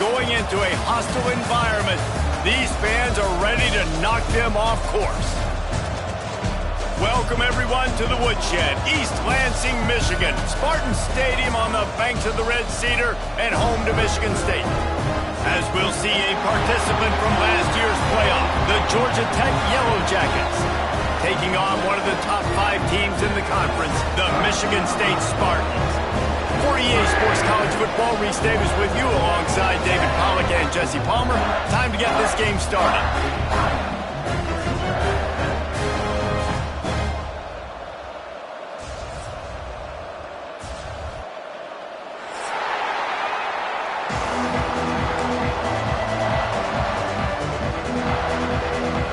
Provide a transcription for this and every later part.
going into a hostile environment. These fans are ready to knock them off course. Welcome, everyone, to the Woodshed, East Lansing, Michigan. Spartan Stadium on the banks of the Red Cedar and home to Michigan State. As we'll see a participant from last year's playoff, the Georgia Tech Yellow Jackets, taking on one of the top 5 teams in the conference, the Michigan State Spartans. For EA Sports College Football, Reese Davis with you alongside David Pollack and Jesse Palmer. Time to get this game started.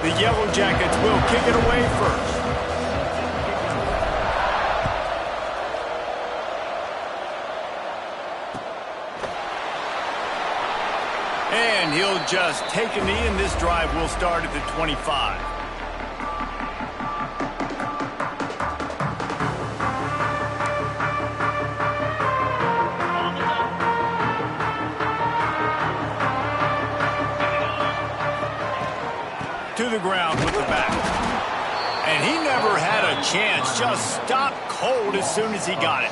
The Yellow Jackets will kick it away first. And he'll just take a knee, and this drive will start at the 25. To the ground with the back. And he never had a chance. Just stopped cold as soon as he got it.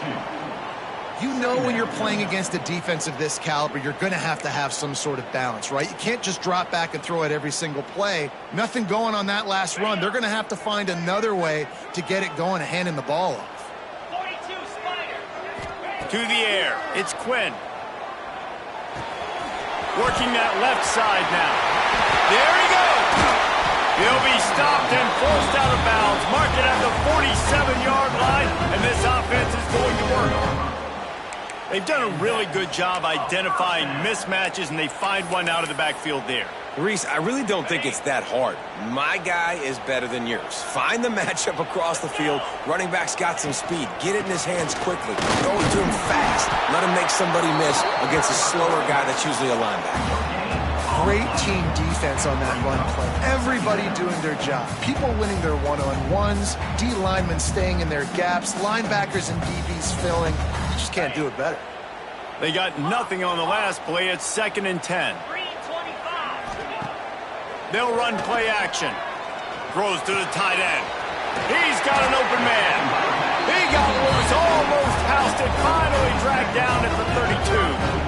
You know when you're playing against a defense of this caliber, you're going to have some sort of balance, right? You can't just drop back and throw it every single play. Nothing going on that last run. They're going to have to find another way to get it going and handing the ball off. 42 Spider. To the air. It's Quinn. Working that left side now. There he goes. He'll be stopped and forced out of bounds. Mark it at the 47-yard line, and this offense is going to work. They've done a really good job identifying mismatches, and they find one out of the backfield there. Reese, I really don't think it's that hard. My guy is better than yours. Find the matchup across the field. Running back's got some speed. Get it in his hands quickly. Throw it to him fast. Let him make somebody miss against a slower guy that's usually a linebacker. Great team defense on that run play. Everybody doing their job. People winning their one-on-ones, D linemen staying in their gaps, linebackers and DBs filling. You just can't do it better. They got nothing on the last play. It's 2nd and 10. They'll run play action. Throws to the tight end. He's got an open man. He got loose, almost housed it, finally dragged down at the 32.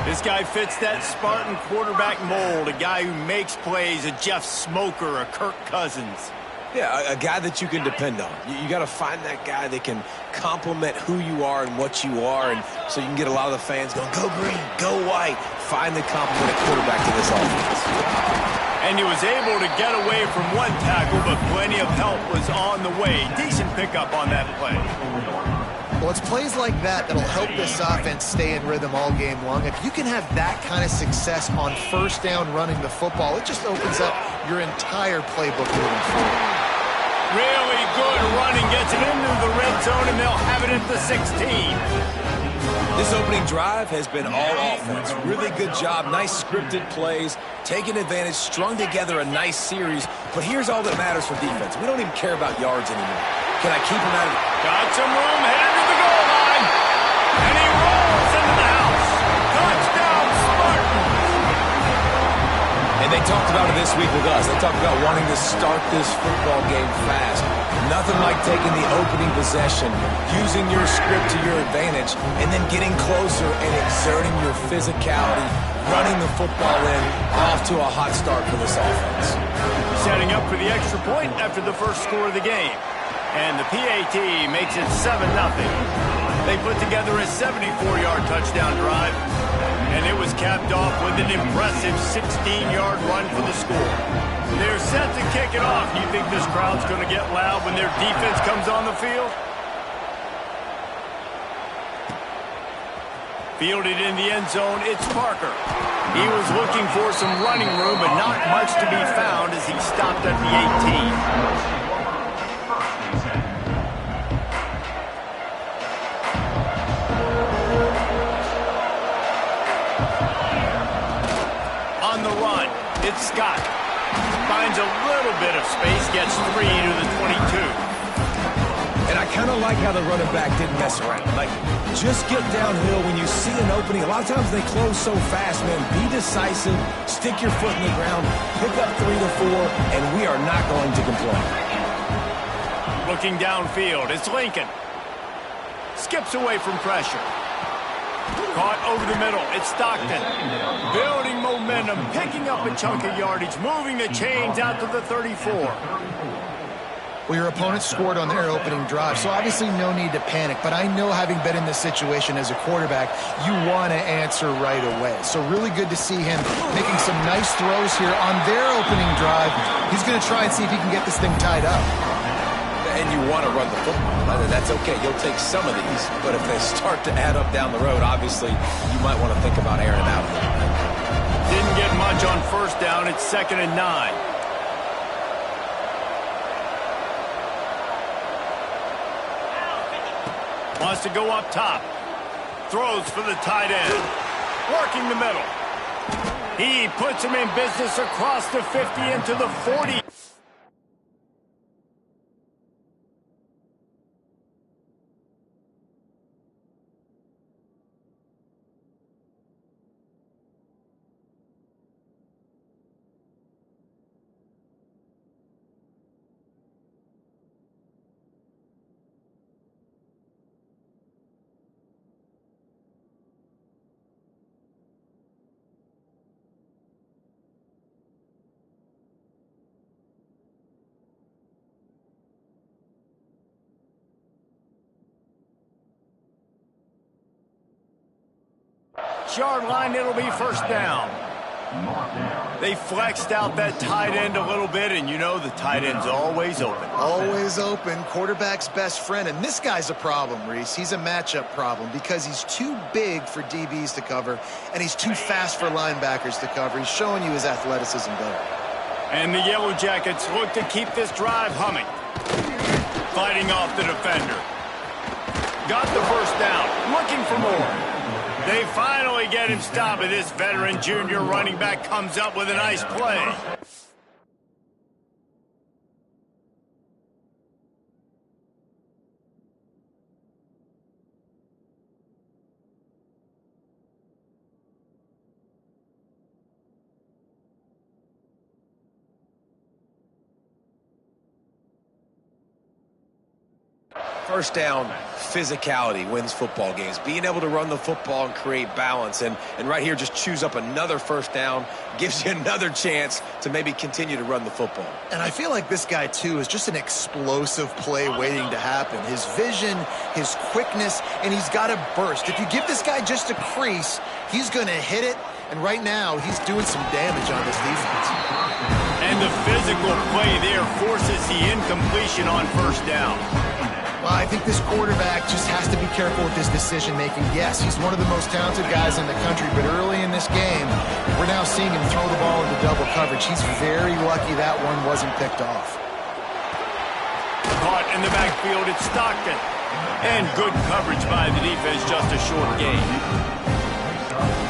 This guy fits that Spartan quarterback mold, a guy who makes plays, a Jeff Smoker, a Kirk Cousins. Yeah, a guy that you can depend on. You got to find that guy that can complement who you are and what you are, and so you can get a lot of the fans going, go green, go white. Find the complement of quarterback to this offense. And he was able to get away from one tackle, but plenty of help was on the way. Decent pickup on that play. Well, it's plays like that that'll help this offense stay in rhythm all game long. If you can have that kind of success on first down running the football, it just opens up your entire playbook moving forward. Really good running, gets it into the red zone, and they'll have it at the 16. This opening drive has been all offense. Really good job, nice scripted plays, taking advantage, strung together a nice series. But here's all that matters for defense. We don't even care about yards anymore. Can I keep him out of it? Got some room, headed to the goal line. And he rolls into the house. Touchdown, Spartans. And they talked about it this week with us. They talked about wanting to start this football game fast. Nothing like taking the opening possession, using your script to your advantage, and then getting closer and exerting your physicality, running the football in, off to a hot start for this offense. Setting up for the extra point after the first score of the game. And the PAT makes it 7-0. They put together a 74-yard touchdown drive, and it was capped off with an impressive 16-yard run for the score. They're set to kick it off. You think this crowd's going to get loud when their defense comes on the field? Fielded in the end zone, it's Parker. He was looking for some running room, but not much to be found as he stopped at the 18. On the run, it's Scott. Finds a little bit of space, gets 3 to the 22. And I kind of like how the running back didn't mess around. Like, just get downhill when you see an opening. A lot of times they close so fast, man. Be decisive, stick your foot in the ground, pick up 3 to 4, and we are not going to complain. Looking downfield, it's Lincoln. Skips away from pressure. Caught over the middle, it's Stockton. Building momentum, picking up a chunk of yardage, moving the chains out to the 34. Well, your opponent scored on their opening drive, so obviously no need to panic. But I know, having been in this situation as a quarterback, you want to answer right away. So really good to see him making some nice throws here on their opening drive. He's going to try and see if he can get this thing tied up. And you want to run the football. That's okay. You'll take some of these. But if they start to add up down the road, obviously, you might want to think about airing it out a little bit. Didn't get much on first down. It's 2nd and 9. Wants to go up top. Throws for the tight end. Working the middle. He puts him in business across the 50 into the 40. Yard line, it'll be first down. They flexed out that tight end a little bit, and you know the tight end's always open. Always open, quarterback's best friend. And this guy's a problem, Reese. He's a matchup problem because he's too big for DBs to cover, and he's too fast for linebackers to cover. He's showing you his athleticism there. And the Yellow Jackets look to keep this drive humming. Fighting off the defender. Got the first down, looking for more. They finally get him stopped, and this veteran junior running back comes up with a nice play. First down, physicality wins football games. Being able to run the football and create balance. And right here, just choose up another first down, gives you another chance to maybe continue to run the football. And I feel like this guy, too, is just an explosive play waiting to happen. His vision, his quickness, and he's got a burst. If you give this guy just a crease, he's going to hit it. And right now, he's doing some damage on this defense. And the physical play there forces the incompletion on first down. Well, I think this quarterback just has to be careful with his decision-making. Yes, he's one of the most talented guys in the country, but early in this game, we're now seeing him throw the ball into double coverage. He's very lucky that one wasn't picked off. Caught in the backfield, it's Stockton. And good coverage by the defense, just a short gain.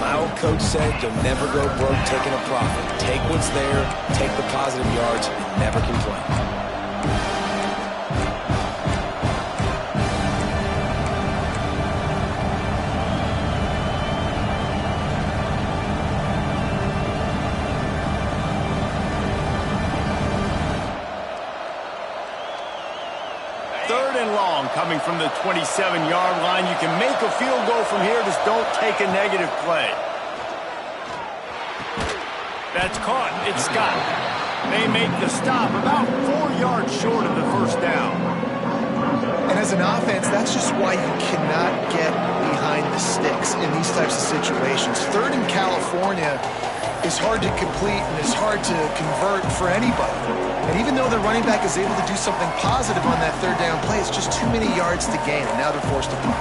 My old coach said you'll never go broke taking a profit. Take what's there, take the positive yards, and never complain. Coming from the 27-yard line, you can make a field goal from here, just don't take a negative play. That's caught, it's Scott. They make the stop about 4 yards short of the first down. And as an offense, that's just why you cannot get behind the sticks in these types of situations. 3rd in California is hard to complete and it's hard to convert for anybody. And even though the running back is able to do something positive on that 3rd down play, it's just too many yards to gain, and now they're forced to punt.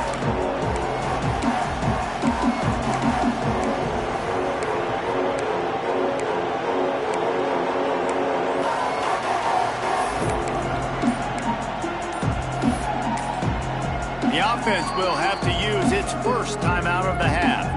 The offense will have to use its first timeout of the half.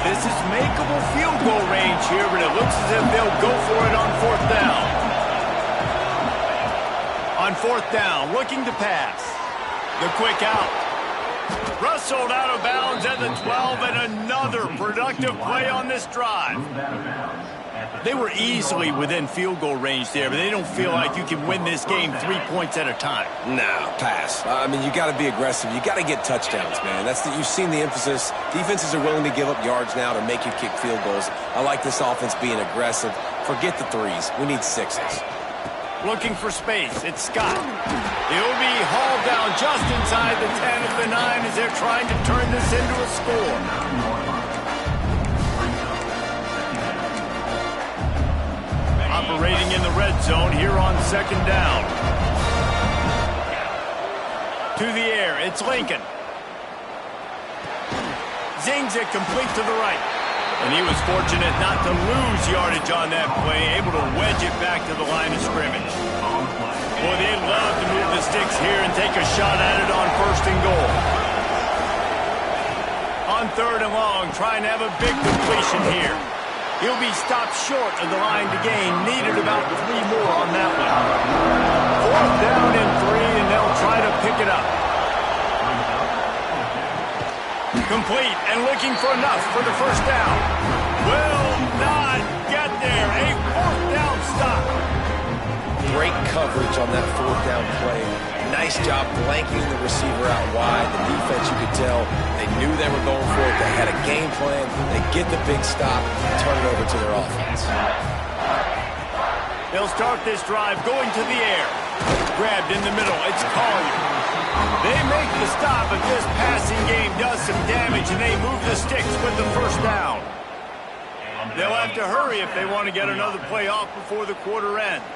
This is makeable field goal range here, but it looks as if they'll go for it on fourth down. On fourth down, looking to pass. The quick out. Wrestled out of bounds at the 12, and another productive play on this drive. They were easily within field goal range there, but they don't feel like you can win this game 3 points at a time. No, pass. I mean, you got to be aggressive. You got to get touchdowns, man. You've seen the emphasis. Defenses are willing to give up yards now to make you kick field goals. I like this offense being aggressive. Forget the threes. We need sixes. Looking for space. It's Scott. He'll be hauled down just inside the 10 of the 9 as they're trying to turn this into a score. Operating in the red zone here on second down. To the air, it's Lincoln. Zings it complete to the right. And he was fortunate not to lose yardage on that play, able to wedge it back to the line of scrimmage. Boy, they'd love to move the sticks here and take a shot at it on first and goal. On third and long, trying to have a big completion here. He'll be stopped short of the line to gain. Needed about 3 more on that one. Fourth down and 3, and they'll try to pick it up. Complete and looking for enough for the first down. Will not get there. A fourth down stop. Great coverage on that fourth down play. Nice job blanking the receiver out wide. The defense, you could tell, they knew they were going for it. They had a game plan. They get the big stop and turn it over to their offense. They'll start this drive going to the air. Grabbed in the middle. It's Collier. They make the stop, but this passing game does some damage, and they move the sticks with the first down. They'll have to hurry if they want to get another play off before the quarter ends.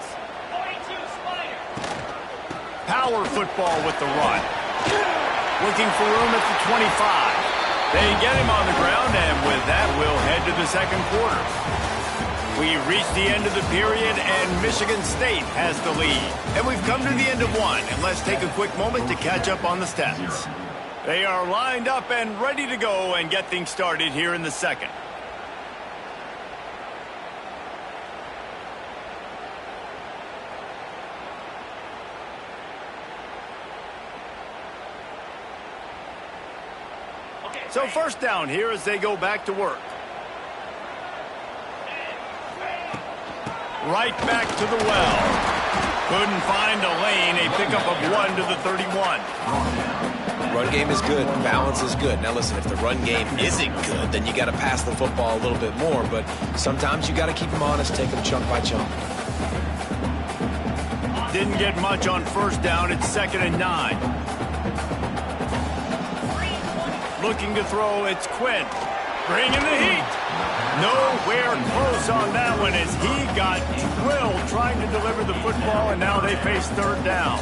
Power football with the run. Looking for room at the 25. They get him on the ground, and with that, we'll head to the second quarter. We've reached the end of the period, and Michigan State has the lead. And we've come to the end of one, and let's take a quick moment to catch up on the stats. They are lined up and ready to go and get things started here in the second. So first down here as they go back to work. Right back to the well. Couldn't find a lane. A pickup of 1 to the 31. Run game is good. Balance is good. Now listen, if the run game isn't good, then you got to pass the football a little bit more. But sometimes you got to keep them honest, take them chunk by chunk. Didn't get much on first down. It's 2nd and 9. Looking to throw, it's Quinn. Bringing the heat. Nowhere close on that one as he got drilled trying to deliver the football, and now they face third down.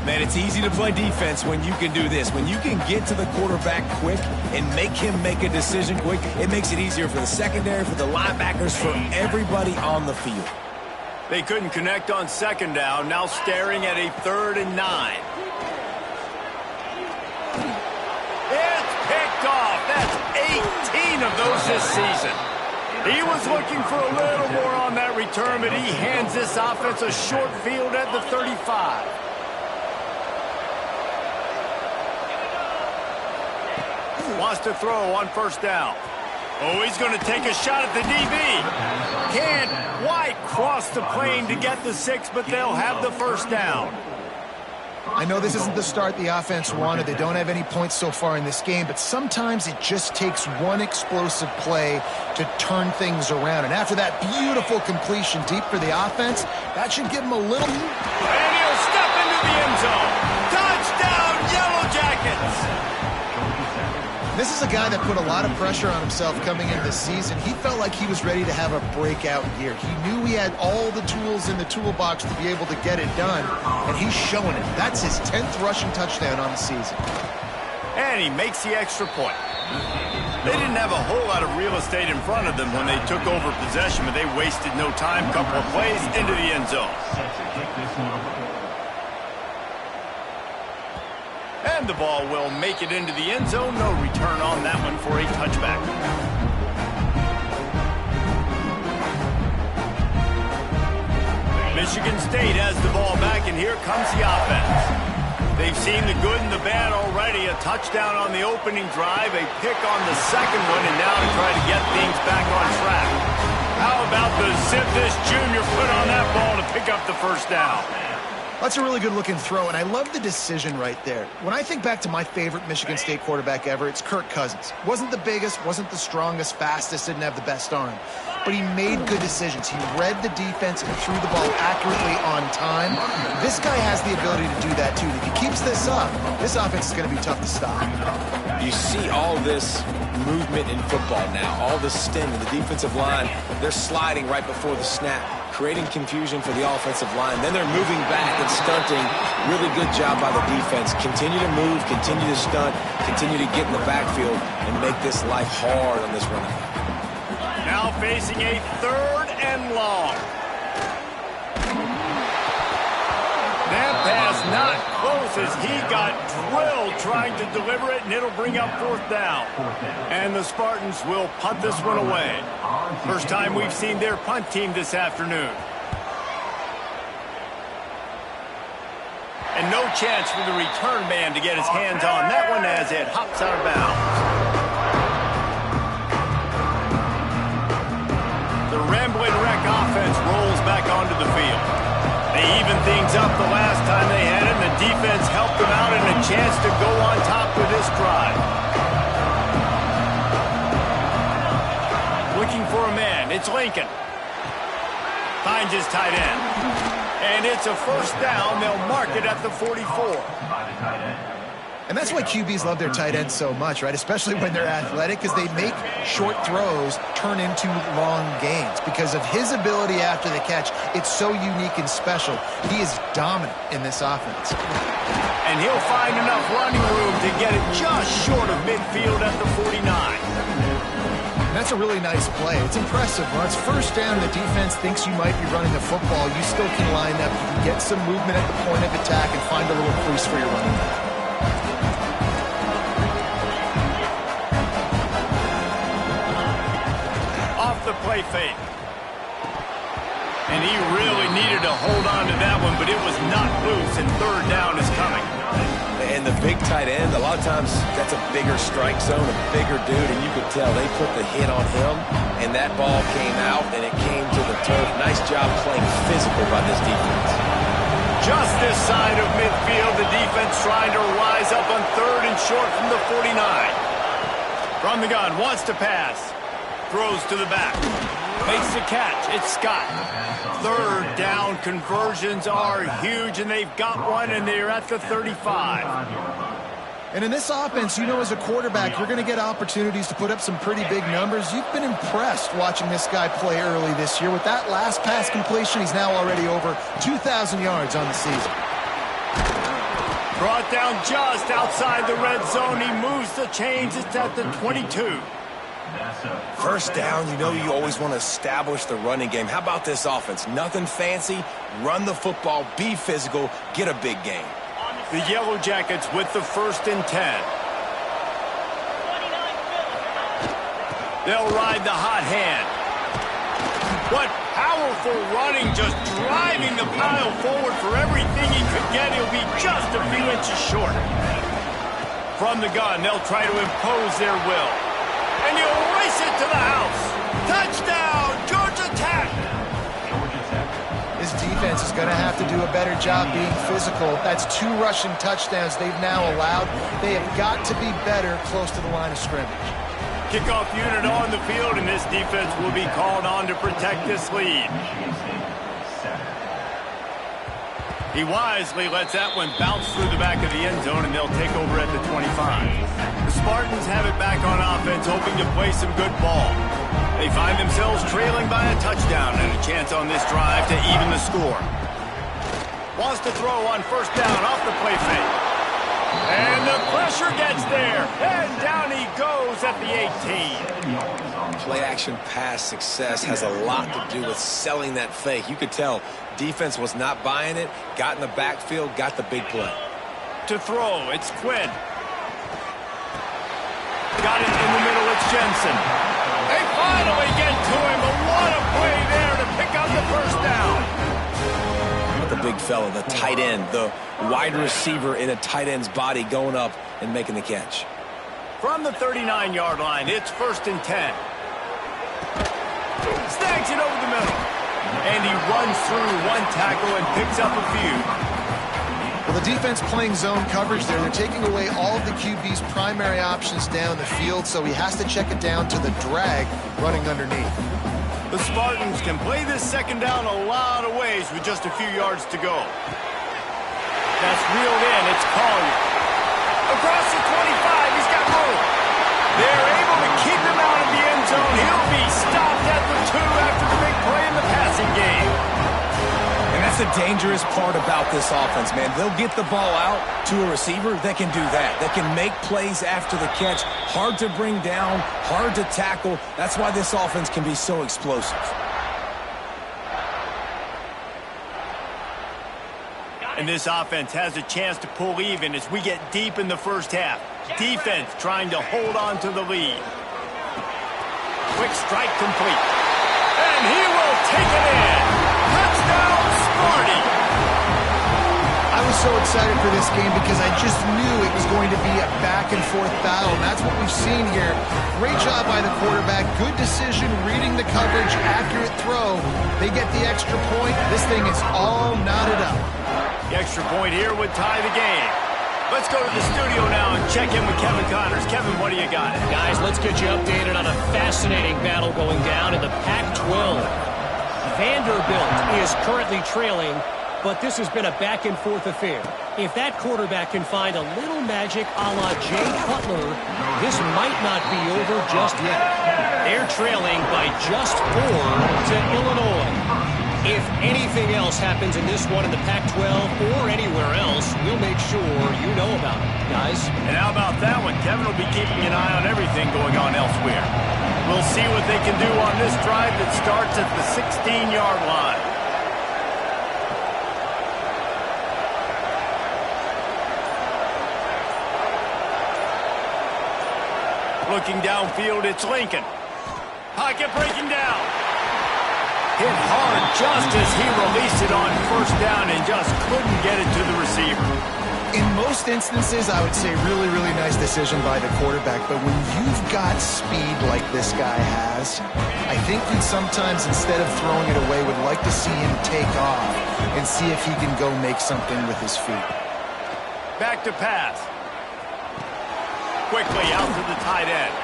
Man, it's easy to play defense when you can do this. When you can get to the quarterback quick and make him make a decision quick, it makes it easier for the secondary, for the linebackers, for everybody on the field. They couldn't connect on second down, now staring at a 3rd and 9. Off. That's 18 of those this season. He was looking for a little more on that return, but he hands this offense a short field at the 35. Wants to throw on first down. Oh, he's going to take a shot at the DB. Can't quite cross the plane to get the 6, but they'll have the first down. I know this isn't the start the offense wanted. They don't have any points so far in this game, but sometimes it just takes one explosive play to turn things around. And after that beautiful completion deep for the offense, that should give them a little... And he'll step into the end zone. Touchdown, Yellow Jackets! This is a guy that put a lot of pressure on himself coming into this season. He felt like he was ready to have a breakout year. He knew he had all the tools in the toolbox to be able to get it done, and he's showing it. That's his 10th rushing touchdown on the season. And he makes the extra point. They didn't have a whole lot of real estate in front of them when they took over possession, but they wasted no time. Couple of plays into the end zone. And the ball will make it into the end zone. No return on that one for a touchback. Michigan State has the ball back, and here comes the offense. They've seen the good and the bad already. A touchdown on the opening drive, a pick on the second one, and now to try to get things back on track. How about the zip this junior put on that ball to pick up the first down? That's a really good-looking throw, and I love the decision right there. When I think back to my favorite Michigan State quarterback ever, it's Kirk Cousins. Wasn't the biggest, wasn't the strongest, fastest, didn't have the best arm. But he made good decisions. He read the defense and threw the ball accurately on time. This guy has the ability to do that, too. If he keeps this up, this offense is going to be tough to stop. You see all this movement in football now, all the stem in the defensive line. They're sliding right before the snap, creating confusion for the offensive line. Then they're moving back and stunting. Really good job by the defense. Continue to move, continue to stunt, continue to get in the backfield and make this life hard on this running back. Now facing a 3rd and long. That pass not close as he got drilled trying to deliver it, and it'll bring up 4th down. And the Spartans will punt this one away. First time we've seen their punt team this afternoon. And no chance for the return man to get his hands on that one as it hops out of bounds. The Ramblin' Wreck offense rolls back onto the field. They evened things up the last time they had it, and the defense helped them out and a chance to go on top with this drive. Looking for a man. It's Lincoln. Finds his tight end. And it's a 1st down. They'll mark it at the 44. And that's why QBs love their tight ends so much, right? Especially when they're athletic, because they make short throws turn into long gains. Because of his ability after the catch, it's so unique and special. He is dominant in this offense. And he'll find enough running room to get it just short of midfield at the 49. And that's a really nice play. It's impressive. When it's 1st down, the defense thinks you might be running the football. You still can line up. You can get some movement at the point of attack and find a little crease for your running back. The play fake. And he really needed to hold on to that one, but it was not loose, and 3rd down is coming. And the big tight end, a lot of times that's a bigger strike zone, a bigger dude, and you could tell they put the hit on him, and that ball came out, and it came to the turf. Nice job playing physical by this defense. Just this side of midfield, the defense trying to rise up on 3rd and short from the 49. From the gun, wants to pass. Throws to the back. Makes the catch. It's Scott. 3rd down conversions are huge, and they've got one, and they're at the 35. And in this offense, you know, as a quarterback, you're going to get opportunities to put up some pretty big numbers. You've been impressed watching this guy play early this year. With that last pass completion, he's now already over 2,000 yards on the season. Brought down just outside the red zone. He moves the chains. It's at the 22. 1st down, you know you always want to establish the running game. How about this offense? Nothing fancy. Run the football, be physical, get a big gain. The Yellow Jackets with the 1st and 10. They'll ride the hot hand. What powerful running, just driving the pile forward for everything he could get. He'll be just a few inches short. From the gun, they'll try to impose their will. And you'll race it to the house. Touchdown, Georgia Tech. This defense is going to have to do a better job being physical. That's 2 rushing touchdowns they've now allowed. They have got to be better close to the line of scrimmage. Kickoff unit on the field, and this defense will be called on to protect this lead. He wisely lets that one bounce through the back of the end zone, and they'll take over at the 25. The Spartans have it back on offense, hoping to play some good ball. They find themselves trailing by a touchdown and a chance on this drive to even the score. Wants to throw on 1st down off the play fake. And the pressure gets there, and down he goes at the 18. Play-action pass success has a lot to do with selling that fake. You could tell defense was not buying it, got in the backfield, got the big play. To throw, it's Quinn. Got it in the middle, it's Jensen. They finally get to him, but what a play there to pick up the 1st down. about the big fella, the tight end, the wide receiver in a tight end's body going up and making the catch. From the 39-yard line, it's 1st and 10. Snags it over the middle. And he runs through one tackle and picks up a few. Well, the defense playing zone coverage there. They're taking away all of the QB's primary options down the field, so he has to check it down to the drag running underneath. The Spartans can play this second down a lot of ways with just a few yards to go. That's reeled in. It's Collier. Across the 25, he's got room. They're able to keep him out of the end zone. He'll be stopped at the 2 after the big play in the passing game. And that's the dangerous part about this offense, man. They'll get the ball out to a receiver that can do that. That can make plays after the catch. Hard to bring down, hard to tackle. That's why this offense can be so explosive. And this offense has a chance to pull even as we get deep in the first half. Defense trying to hold on to the lead. Quick strike complete. And he will take it in. Touchdown, Sparty. I was so excited for this game because I just knew it was going to be a back-and-forth battle, and that's what we've seen here. Great job by the quarterback. Good decision, reading the coverage, accurate throw. They get the extra point. This thing is all knotted up. The extra point here would tie the game. Let's go to the studio now and check in with Kevin Connors. Kevin, what do you got? Guys, let's get you updated on a fascinating battle going down in the Pac-12. Vanderbilt is currently trailing, but this has been a back-and-forth affair. If that quarterback can find a little magic a la Jay Cutler, this might not be over just yet. They're trailing by just 4 to Illinois. If anything else happens in this one in the Pac-12 or anywhere else, we'll make sure you know about it, guys. And how about that one? Kevin will be keeping an eye on everything going on elsewhere. We'll see what they can do on this drive that starts at the 16-yard line. Looking downfield, it's Lincoln. Pocket breaking down. Hit hard just as he released it on 1st down and just couldn't get it to the receiver. In most instances, I would say really, really nice decision by the quarterback. But when you've got speed like this guy has, I think you'd sometimes, instead of throwing it away, would like to see him take off and see if he can go make something with his feet. Back to pass. Quickly out to the tight end.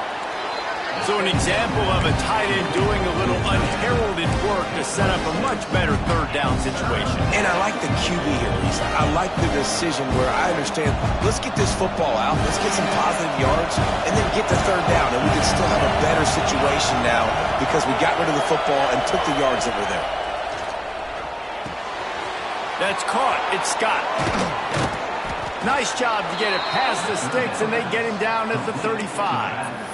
So an example of a tight end doing a little unheralded work to set up a much better 3rd down situation. And I like the QB here, Lisa. I like the decision where I understand, let's get this football out, let's get some positive yards, and then get to 3rd down, and we can still have a better situation now because we got rid of the football and took the yards that were there. That's caught. It's Scott. Nice job to get it past the sticks, and they get him down at the 35.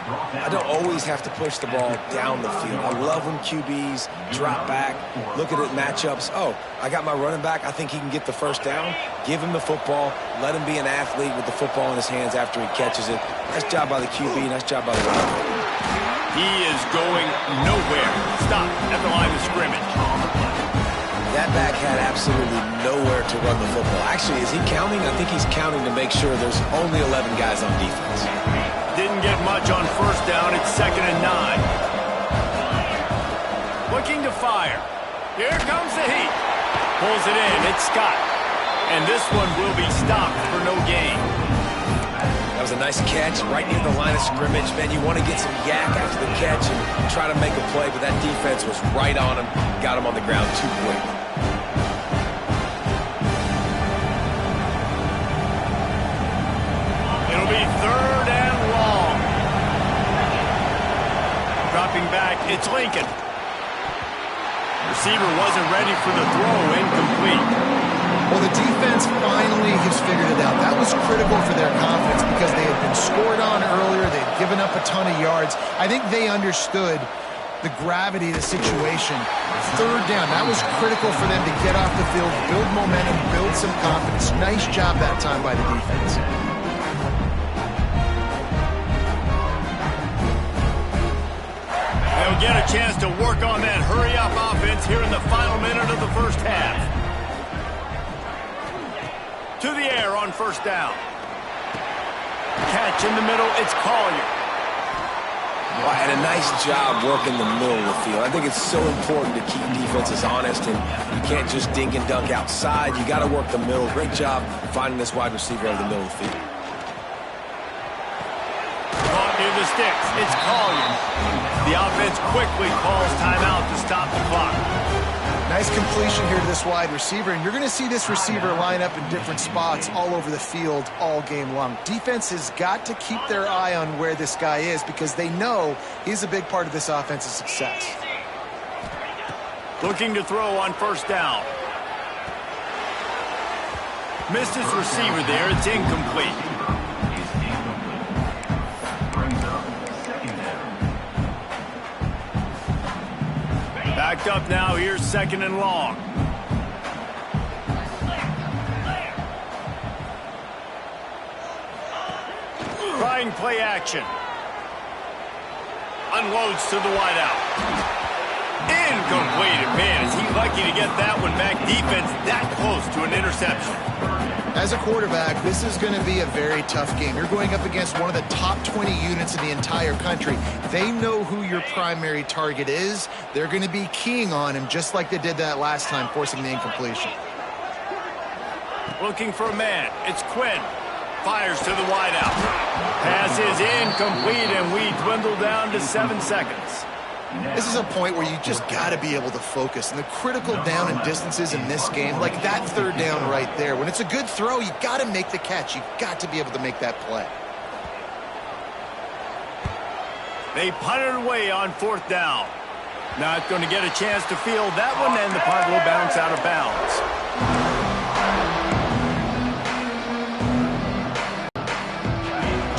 I don't always have to push the ball down the field. I love when QBs drop back, look at it matchups. Oh, I got my running back. I think he can get the 1st down. Give him the football. Let him be an athlete with the football in his hands after he catches it. Nice job by the QB. Nice job by the running back. He is going nowhere. Stop at the line of scrimmage. That back had absolutely nowhere to run the football. Actually, is he counting? I think he's counting to make sure there's only 11 guys on defense. Didn't get much on 1st down. It's 2nd and 9. Looking to fire. Here comes the heat. Pulls it in. It's Scott. And this one will be stopped for no gain. That was a nice catch right near the line of scrimmage. Man, you want to get some yak after the catch and try to make a play, but that defense was right on him. Got him on the ground too quick. It'll be 3rd and long. Dropping back, it's Lincoln. Receiver wasn't ready for the throw, incomplete. Well, the defense finally has figured it out. That was critical for their confidence because they had been scored on earlier. They had given up a ton of yards. I think they understood the gravity of the situation. 3rd down, that was critical for them to get off the field, build momentum, build some confidence. Nice job that time by the defense. They'll get a chance to work on that hurry-up offense here in the final minute of the 1st half. To the air on first down. Catch in the middle, it's Collier. Well, and a nice job working the middle of the field. I think it's so important to keep defenses honest, and you can't just dink and dunk outside. You got to work the middle. Great job finding this wide receiver over the middle of the field. Caught near the sticks, it's Collier. The offense quickly calls timeout to stop the clock. Nice completion here to this wide receiver, and you're going to see this receiver line up in different spots all over the field all game long. Defense has got to keep their eye on where this guy is because they know he's a big part of this offense's success. Looking to throw on first down. Missed his receiver there. It's incomplete. Backed up now. Here's second and long. Trying play action. Unloads to the wideout. Incomplete. Man, is he lucky to get that one back. Defense that close to an interception. As a quarterback, this is going to be a very tough game. You're going up against one of the top 20 units in the entire country. They know who your primary target is. They're going to be keying on him just like they did that last time, forcing the incompletion. Looking for a man. It's Quinn. Fires to the wideout. Pass is incomplete, and we dwindle down to 7 seconds. This is a point where you just got to be able to focus. And the critical down and distances in this game, like that third down right there, when it's a good throw, you got to make the catch. You got to be able to make that play. They punted away on fourth down. Not going to get a chance to field that one, and the punt will bounce out of bounds.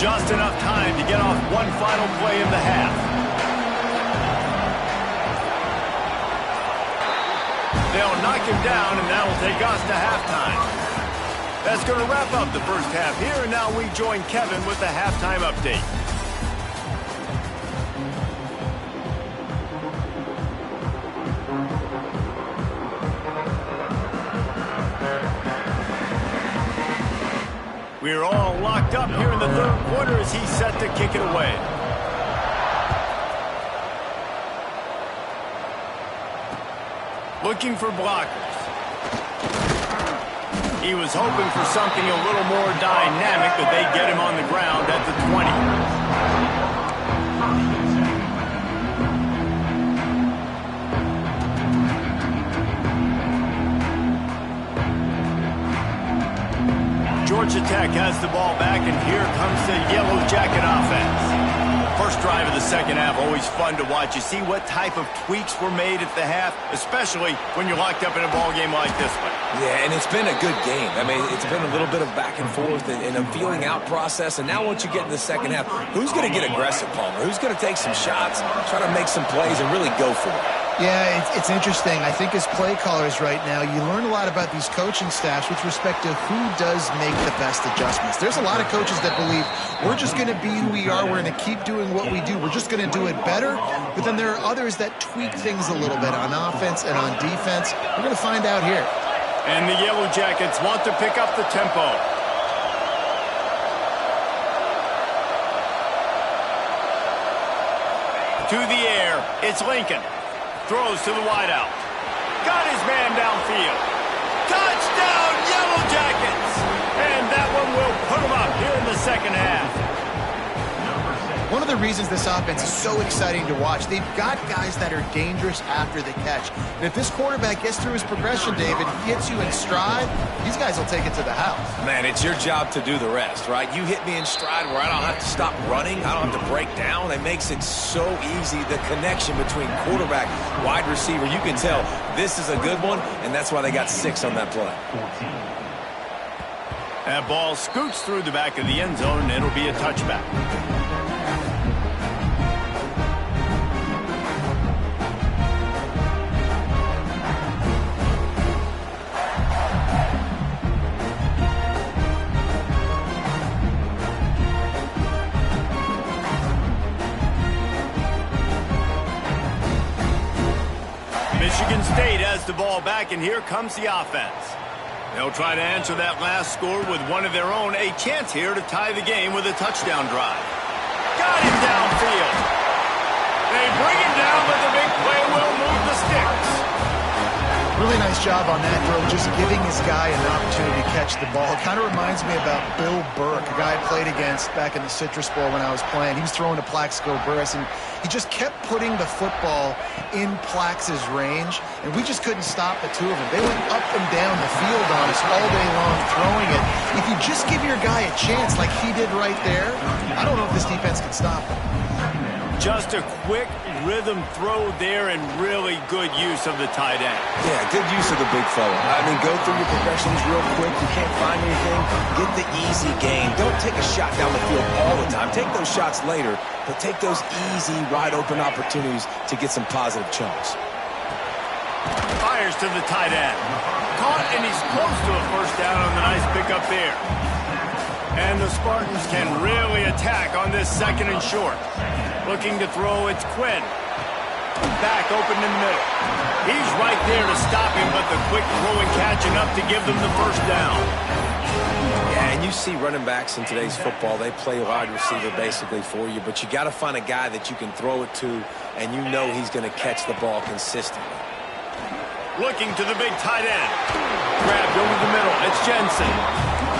Just enough time to get off one final play of the half. They'll knock him down, and that will take us to halftime. That's going to wrap up the first half here, and now we join Kevin with the halftime update. We're all locked up here in the third quarter as he's set to kick it away. Looking for blockers. He was hoping for something a little more dynamic, but they get him on the ground at the 20. Georgia Tech has the ball back, and here comes the Yellow Jacket offense. First drive of the second half, always fun to watch. You see what type of tweaks were made at the half, especially when you're locked up in a ball game like this one. Yeah, and it's been a good game. I mean, it's been a little bit of back and forth and a feeling out process. And now once you get in the second half, who's going to get aggressive, Palmer? Who's going to take some shots, try to make some plays, and really go for it? Yeah, it's interesting. I think as play callers right now, you learn a lot about these coaching staffs with respect to who does make the best adjustments. There's a lot of coaches that believe we're just going to be who we are. We're going to keep doing what we do. We're just going to do it better. But then there are others that tweak things a little bit on offense and on defense. We're going to find out here. And the Yellow Jackets want to pick up the tempo. To the air, it's Lincoln. Throws to the wideout. Got his man downfield. Touchdown, Yellow Jackets! And that one will put them up here in the second half. One of the reasons this offense is so exciting to watch, they've got guys that are dangerous after the catch. And if this quarterback gets through his progression, David, hits you in stride, these guys will take it to the house. Man, it's your job to do the rest, right? You hit me in stride where I don't have to stop running. I don't have to break down. It makes it so easy, the connection between quarterback, wide receiver. You can tell this is a good one, and that's why they got 6 on that play. That ball scoots through the back of the end zone, and it'll be a touchback. Michigan State has the ball back, and here comes the offense. They'll try to answer that last score with one of their own. A chance here to tie the game with a touchdown drive. Got him downfield. They bring him down, but the big play will move the sticks. Really nice job on that throw, just giving his guy an opportunity to catch the ball. It kind of reminds me about Bill Burke, a guy I played against back in the Citrus Bowl when I was playing. He was throwing to Plaxico Burress, and he just kept putting the football in Plax's range, and we just couldn't stop the two of them. They went up and down the field on us all day long throwing it. If you just give your guy a chance like he did right there, I don't know if this defense can stop him. Just a quick rhythm throw there and really good use of the tight end. Yeah, good use of the big fella. I mean, go through your progressions real quick. You can't find anything. Get the easy gain. Don't take a shot down the field all the time. Take those shots later, but take those easy, wide-open opportunities to get some positive chunks. Fires to the tight end. Caught, and he's close to a first down on the nice pickup there. And the Spartans can really attack on this second and short. Looking to throw, it's Quinn. Back open in the middle. He's right there to stop him, but the quick throw and catch enough to give them the first down. Yeah, and you see running backs in today's football, they play wide receiver basically for you, but you got to find a guy that you can throw it to, and you know he's going to catch the ball consistently. Looking to the big tight end. Grabbed over the middle. It's Jensen.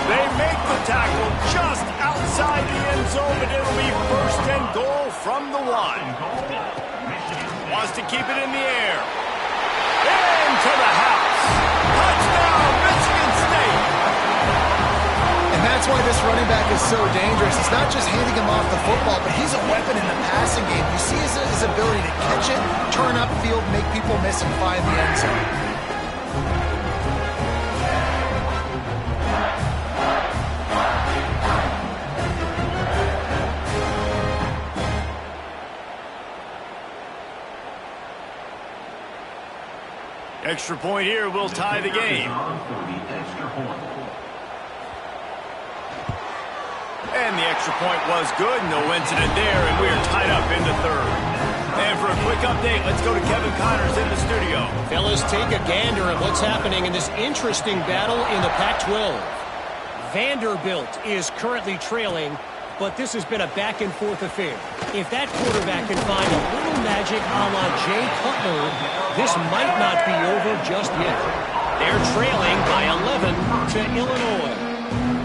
They make the tackle just outside the end zone, but it'll be first and goal from the 1. Wants to keep it in the air. Into the house. Touchdown, Michigan State. And that's why this running back is so dangerous. It's not just handing him off the football, but he's a weapon in the passing game. You see his ability to catch it, turn upfield, make people miss, and find the end zone. Extra point here will tie the game. And the extra point was good. No incident there, and we are tied up in the third. And for a quick update, let's go to Kevin Connors in the studio. Fellas, take a gander at what's happening in this interesting battle in the Pac-12. Vanderbilt is currently trailing, but this has been a back-and-forth affair. If that quarterback can find a little magic a la Jay Cutler, this might not be over just yet. They're trailing by 11 to Illinois.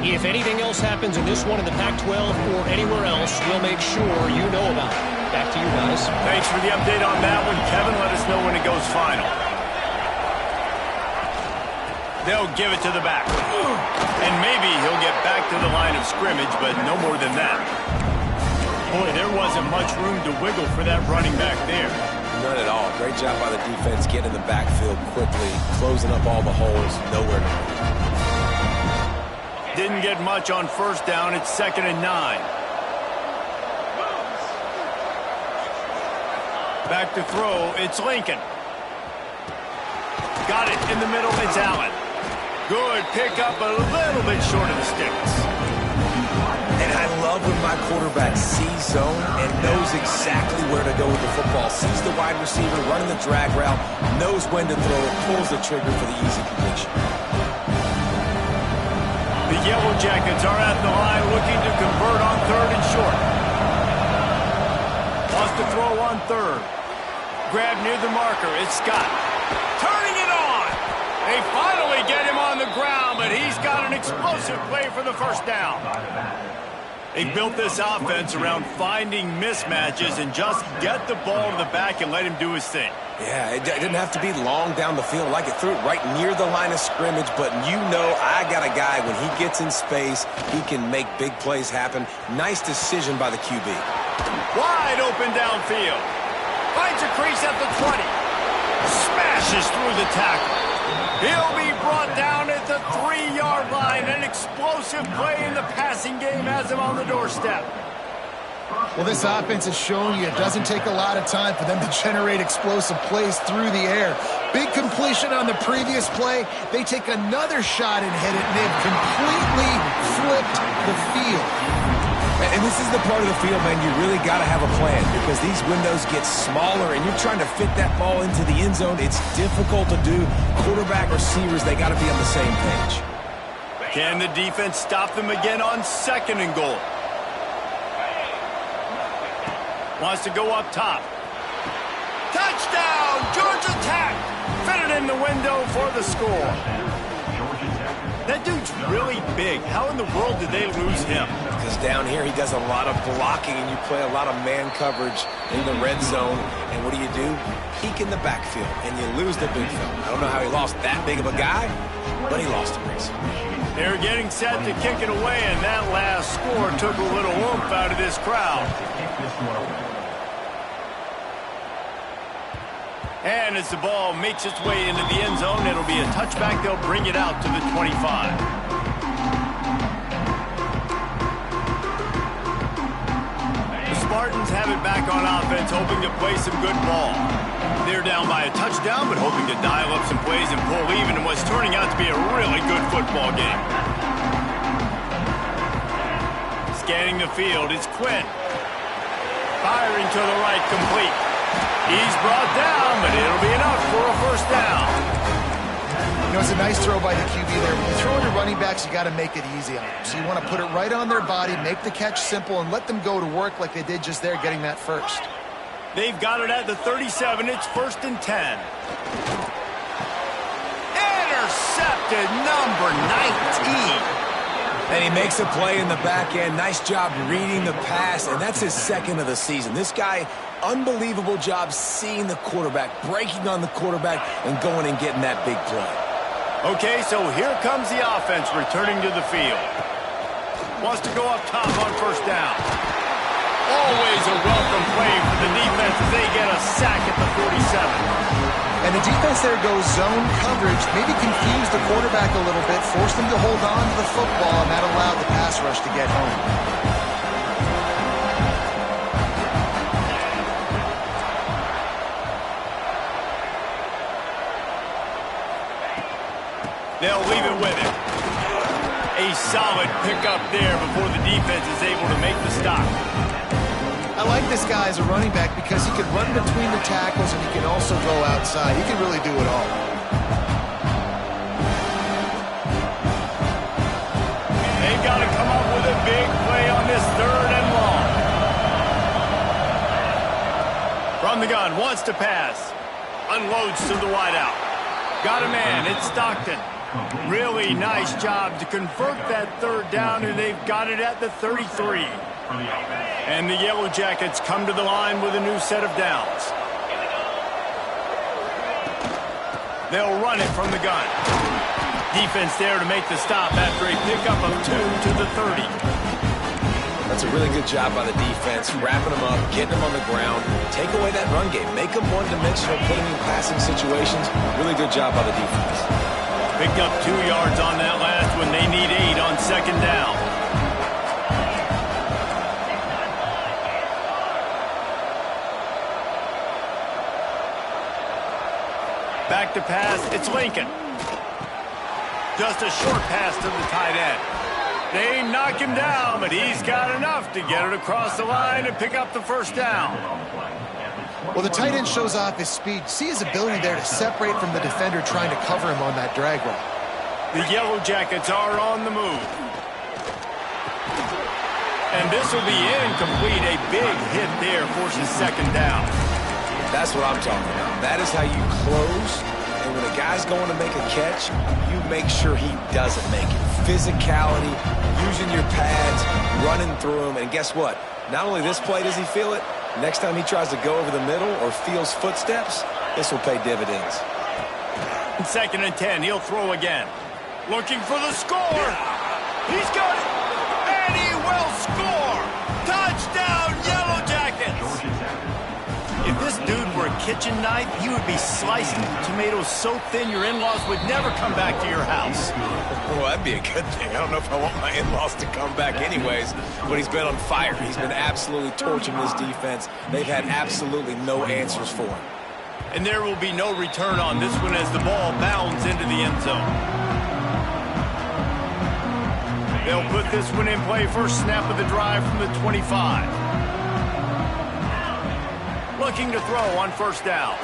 If anything else happens in this one in the Pac-12 or anywhere else, we'll make sure you know about it. Back to you guys. Thanks for the update on that one, Kevin. Let us know when it goes final. They'll give it to the back. And maybe he'll get back to the line of scrimmage, but no more than that. Boy, there wasn't much room to wiggle for that running back there. None at all. Great job by the defense getting in the backfield quickly, closing up all the holes, nowhere to go. Didn't get much on first down. It's 2nd and 9. Back to throw. It's Lincoln. Got it in the middle. It's Allen. Good pickup, a little bit short of the sticks. And I love when my quarterback sees zone and knows exactly where to go with the football. Sees the wide receiver running the drag route, knows when to throw it, pulls the trigger for the easy completion. The Yellow Jackets are at the line looking to convert on 3rd and short. Wants to throw on 3rd. Grab near the marker. It's Scott. Turning it on. They finally get him on the ground, but he's got an explosive play for the first down. They built this offense around finding mismatches and just get the ball to the back and let him do his thing. Yeah, it didn't have to be long down the field. Like it threw it right near the line of scrimmage, but you know I got a guy, when he gets in space, he can make big plays happen. Nice decision by the QB. Wide open downfield. Finds a crease at the 20. Smashes through the tackle. He'll be brought down at the 3-yard line. An explosive play in the passing game has him on the doorstep. Well, this offense is showing you it doesn't take a lot of time for them to generate explosive plays through the air. Big completion on the previous play. They take another shot and hit it, and they've completely flipped the field. And And this is the part of the field, man, you really got to have a plan because these windows get smaller and you're trying to fit that ball into the end zone. It's difficult to do. Quarterback, receivers, they got to be on the same page. Can the defense stop them again on 2nd and goal? Wants to go up top. Touchdown, Georgia Tech! Fit it in the window for the score. That dude's really big. How in the world did they lose him? Because down here he does a lot of blocking and you play a lot of man coverage in the red zone. And what do? Peek in the backfield and you lose the big fella. I don't know how he lost that big of a guy, but he lost him recently. They're getting set to kick it away, and that last score took a little oomph out of this crowd. And as the ball makes its way into the end zone, it'll be a touchback. They'll bring it out to the 25. The Spartans have it back on offense, hoping to play some good ball. They're down by a touchdown, but hoping to dial up some plays and pull even in what's turning out to be a really good football game. Scanning the field, it's Quinn. Firing to the right, complete. He's brought down, but it'll be enough for a first down. You know, it's a nice throw by the QB there. When you throw in your running backs, you got to make it easy on them. So you want to put it right on their body, make the catch simple, and let them go to work like they did just there, getting that first. They've got it at the 37. It's 1st and 10. Intercepted, number 19. And he makes a play in the back end. Nice job reading the pass, and that's his 2nd of the season. This guy, unbelievable job seeing the quarterback, breaking on the quarterback, and going and getting that big play. Okay, so here comes the offense returning to the field. Wants to go up top on 1st down. Always a welcome play for the defense as they get a sack at the 47. And the defense there goes zone coverage, maybe confuse the quarterback a little bit, force them to hold on to the football, and that allowed the pass rush to get home. They'll leave it with him. A solid pickup there before the defense is able to make the stop. I like this guy as a running back because he can run between the tackles and he can also go outside. He can really do it all. They've got to come up with a big play on this 3rd and long. From the gun, wants to pass. Unloads to the wideout. Got a man, it's Stockton. Really nice job to convert that 3rd down, and they've got it at the 33. And the Yellow Jackets come to the line with a new set of downs. They'll run it from the gun. Defense there to make the stop after a pickup of 2 to the 30. That's a really good job by the defense, wrapping them up, getting them on the ground, take away that run game, make them one-dimensional, put them in passing situations. Really good job by the defense. Picked up 2 yards on that last one. They need 8 on 2nd down. Back to pass, it's Lincoln. Just a short pass to the tight end. They knock him down, but he's got enough to get it across the line and pick up the 1st down. Well, the tight end shows off his speed. See his ability there to separate from the defender trying to cover him on that drag route. The Yellow Jackets are on the move. And this will be incomplete. A big hit there forces 2nd down. That's what I'm talking about. That is how you close. And when a guy's going to make a catch, you make sure he doesn't make it. Physicality, using your pads, running through them. And guess what? Not only this play does he feel it, next time he tries to go over the middle or feels footsteps, this will pay dividends. 2nd and 10, he'll throw again. Looking for the score. He's got it. And he will score. Touchdown, Yellow Jackets. If this dude were a kitchen knife, he would be slicing tomatoes so thin your in-laws would never come back to your house. Well, that'd be a good thing. I don't know if I want my in-laws to come back anyways, but he's been on fire. He's been absolutely torching this defense. They've had absolutely no answers for him. And there will be no return on this one as the ball bounds into the end zone. They'll put this one in play first snap of the drive from the 25. Looking to throw on first down.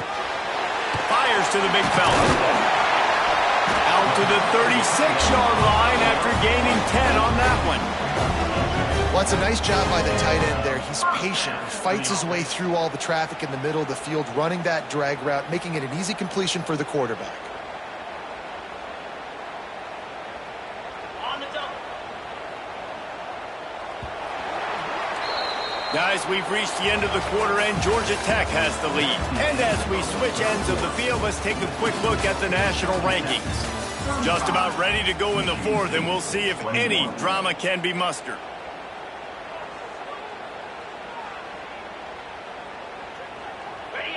Fires to the big fella. Out to the 36-yard line after gaining 10 on that one. Well, it's a nice job by the tight end there. He's patient. He fights his way through all the traffic in the middle of the field, running that drag route, making it an easy completion for the quarterback. Guys, we've reached the end of the quarter, and Georgia Tech has the lead. And as we switch ends of the field, let's take a quick look at the national rankings. Just about ready to go in the fourth, and we'll see if any drama can be mustered.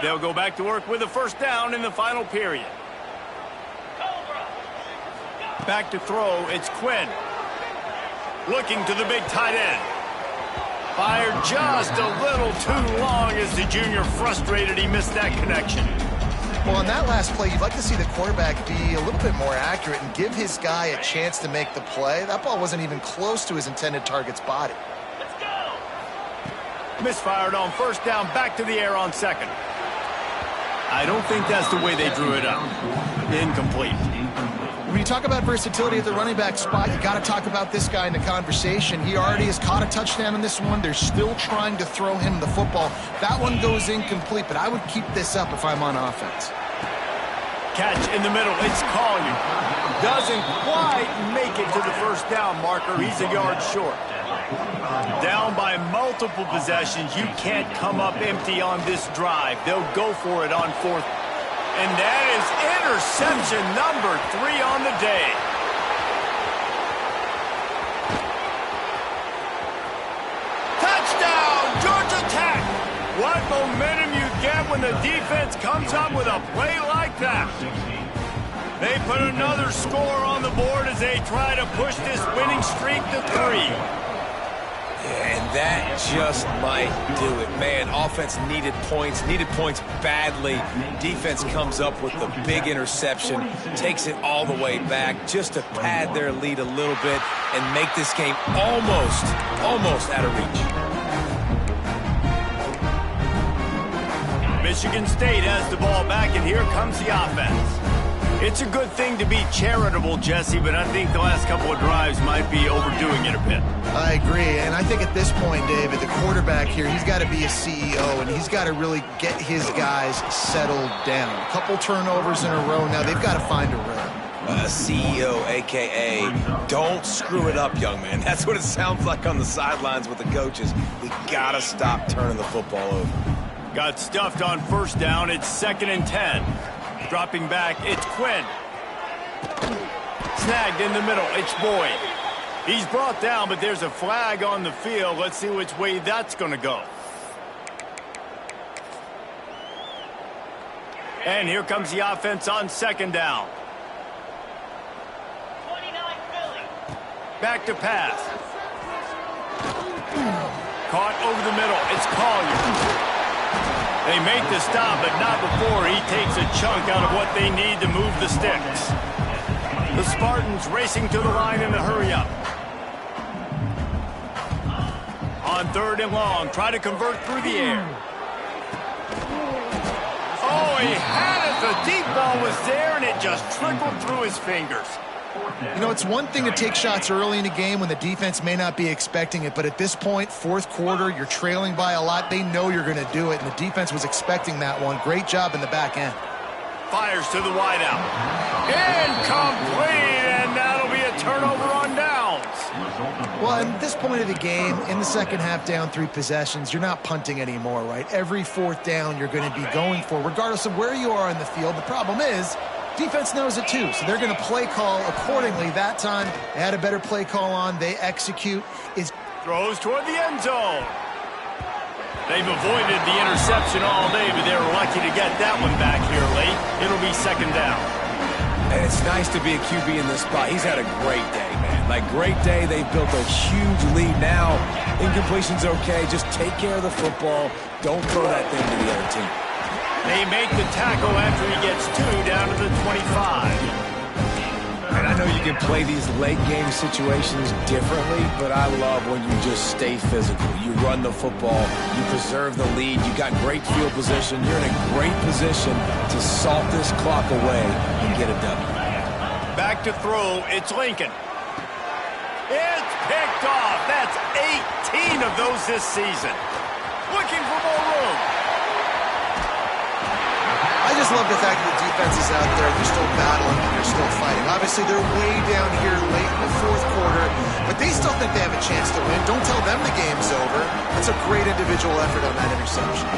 They'll go back to work with a first down in the final period. Back to throw, it's Quinn. Looking to the big tight end. Fired just a little too long as the junior frustrated he missed that connection. Well, on that last play, you'd like to see the quarterback be a little bit more accurate and give his guy a chance to make the play. That ball wasn't even close to his intended target's body. Let's go! Misfired on first down, back to the air on second. I don't think that's the way they drew it up. Incomplete. When you talk about versatility at the running back spot, you got to talk about this guy in the conversation. He already has caught a touchdown in this one. They're still trying to throw him the football. That one goes incomplete, but I would keep this up if I'm on offense. Catch in the middle. It's Collier. Doesn't quite make it to the first down marker. He's a yard short. Down by multiple possessions. You can't come up empty on this drive. They'll go for it on fourth. And that is interception number 3 on the day. Touchdown, Georgia Tech! What momentum you get when the defense comes up with a play like that. They put another score on the board as they try to push this winning streak to 3. And that just might do it. Man, offense needed points badly. Defense comes up with the big interception, takes it all the way back just to pad their lead a little bit and make this game almost out of reach. Michigan State has the ball back, and here comes the offense. It's a good thing to be charitable, Jesse, but I think the last couple of drives might be overdoing it a bit. I agree, and I think at this point, David, the quarterback here, he's got to be a CEO, and he's got to really get his guys settled down. A couple turnovers in a row now. They've got to find a rhythm. CEO, a.k.a. don't screw it up, young man. That's what it sounds like on the sidelines with the coaches. We got to stop turning the football over. Got stuffed on first down. It's 2nd and 10. Dropping back, it's Quinn. Snagged in the middle, it's Boyd. He's brought down, but there's a flag on the field. Let's see which way that's going to go. And here comes the offense on 2nd down. Back to pass. Caught over the middle, it's Collier. They make the stop, but not before he takes a chunk out of what they need to move the sticks. The Spartans racing to the line in the hurry-up. On 3rd and long, try to convert through the air. Oh, he had it. The deep ball was there, and it just trickled through his fingers. You know, it's one thing to take shots early in a game when the defense may not be expecting it, but at this point, 4th quarter, you're trailing by a lot. They know you're going to do it, and the defense was expecting that one. Great job in the back end. Fires to the wideout. Incomplete, and that'll be a turnover on downs. Well, at this point of the game, in the second half, down 3 possessions, you're not punting anymore, right? Every 4th down you're going to be going for, regardless of where you are in the field. The problem is, defense knows it too, so they're going to play call accordingly. That time, they had a better play call on. They execute. Throws toward the end zone. They've avoided the interception all day, but they were lucky to get that one back here late. It'll be 2nd down. And it's nice to be a QB in this spot. He's had a great day, man. Like, great day. They've built a huge lead now. Incompletion's okay. Just take care of the football. Don't throw that thing to the other team. They make the tackle after he gets 2 down to the 25. And I know you can play these late-game situations differently, but I love when you just stay physical. You run the football, you preserve the lead, you got great field position, you're in a great position to salt this clock away and get a W. Back to throw, it's Lincoln. It's picked off. That's 18 of those this season. Looking for more room. I just love the fact that the defense is out there. They're still battling and they're still fighting. Obviously, they're way down here late in the fourth quarter, but they still think they have a chance to win. Don't tell them the game's over. That's a great individual effort on that interception.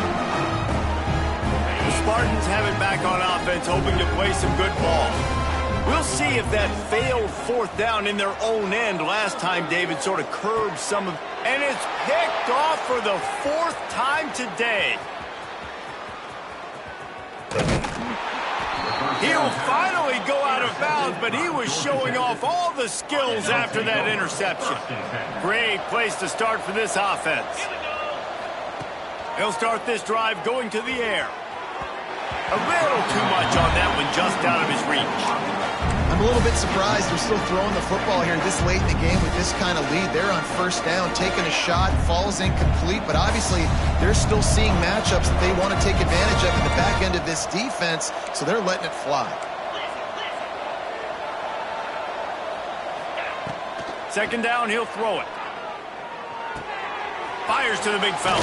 The Spartans have it back on offense, hoping to play some good ball. We'll see if that failed fourth down in their own end last time David sort of curbed some of... And it's picked off for the fourth time today. He'll finally go out of bounds, but he was showing off all the skills after that interception. Great place to start for this offense. He'll start this drive going to the air. A little too much on that one, just out of his reach. I'm a little bit surprised they're still throwing the football here this late in the game with this kind of lead. They're on first down, taking a shot, falls incomplete, but obviously they're still seeing matchups that they want to take advantage of in the back end of this defense, so they're letting it fly. Second down, he'll throw it. Fires to the big fella.